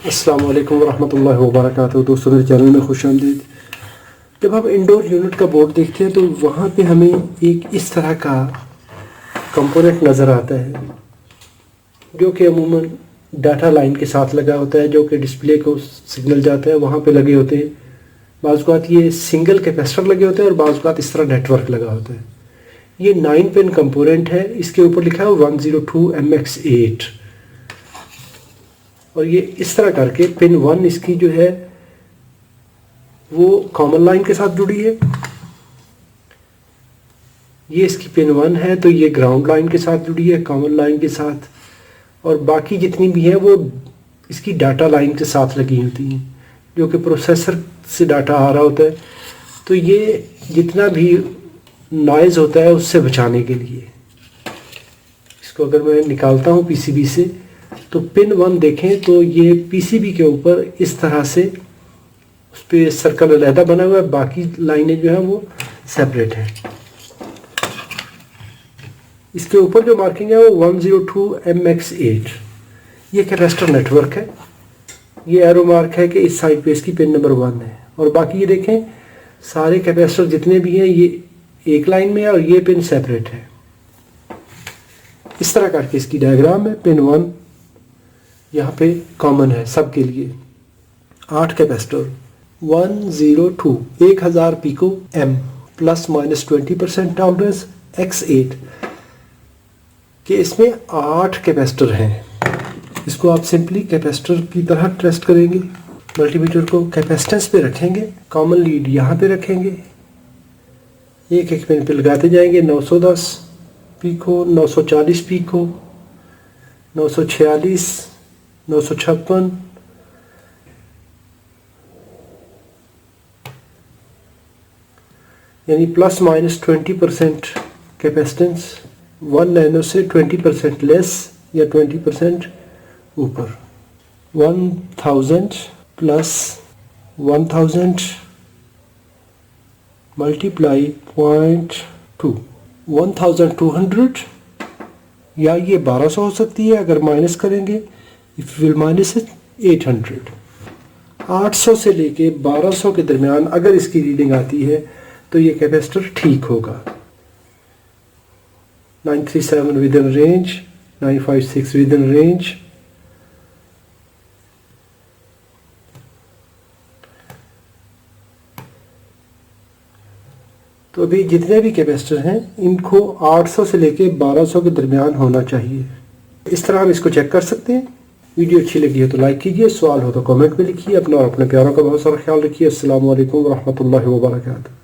अस्सलाम वालेकुम रहमतुल्लाहि व बरकातहू। दोस्तों मेरे चैनल में खुश आमदीद। जब हम इंडोर यूनिट का बोर्ड देखते हैं तो वहाँ पे हमें एक इस तरह का कंपोनेंट नज़र आता है जो कि अमूमन डाटा लाइन के साथ लगा होता है, जो कि डिस्प्ले को सिग्नल जाता है वहाँ पे लगे होते हैं। बाज़ औक़ात ये सिंगल कैपेसिटर लगे होते हैं और बाज़ औक़ात इस तरह नेटवर्क लगा होता है। ये 9 पिन कंपोनेंट है। इसके ऊपर लिखा है 102 MX8 और ये इस तरह करके पिन 1 इसकी जो है वो कॉमन लाइन के साथ जुड़ी है। ये इसकी पिन 1 है तो ये ग्राउंड लाइन के साथ जुड़ी है, कॉमन लाइन के साथ, और बाकी जितनी भी है वो इसकी डाटा लाइन के साथ लगी होती हैं, जो कि प्रोसेसर से डाटा आ रहा होता है। तो ये जितना भी नॉइज़ होता है उससे बचाने के लिए इसको अगर मैं निकालता हूँ पीसीबी से तो पिन 1 देखें तो ये पीसीबी के ऊपर इस तरह से उस पर सर्कल अलहदा बना हुआ है, बाकी लाइनें जो है वो सेपरेट हैं। इसके ऊपर जो मार्किंग है वो 102 MX8। ये कैपेसिटर नेटवर्क है। ये एरो मार्क है कि इस साइड पे इसकी पिन नंबर 1 है, और बाकी ये देखें सारे कैपेसिटर जितने भी हैं ये एक लाइन में है और ये पिन सेपरेट है। इस तरह करके इसकी डायग्राम है। पिन 1 यहाँ पे कॉमन है सबके लिए। 8 capacitor 102 1000 pico M plus minus 20% tolerance X8 के इसमें 8 कैपेसिटर हैं। इसको आप सिंपली कैपेसिटर की तरह टेस्ट करेंगे। मल्टीमीटर को कैपेसिटेंस पे रखेंगे, कॉमन लीड यहाँ पे रखेंगे, एक एक पिन पे लगाते जाएंगे। 910 पिको, 940 पिको, 946, 956, यानी प्लस माइनस 20% कैपेसिटेंस 1 नैनो से 20% लेस या 20% ऊपर। 1000 प्लस 1000 मल्टीप्लाई 0.2 1200, या ये 1200 हो सकती है अगर माइनस करेंगे। If will minus it 800। 800 से लेके 1200 के दरमियान अगर इसकी रीडिंग आती है तो ये कैपेसिटर ठीक होगा। 937 with in range, 956 with in range. तो अभी जितने भी कैपेसिटर हैं इनको 800 से लेके 1200 के दरमियान होना चाहिए। इस तरह हम इसको चेक कर सकते हैं। वीडियो अच्छी लगी है तो लाइक कीजिए, सवाल हो तो कमेंट में लिखिए। अपना और अपने प्यारों का बहुत सारा ख्याल रखिए। अस्सलाम वालेकुम रहमतुल्लाहि व बरकातहू।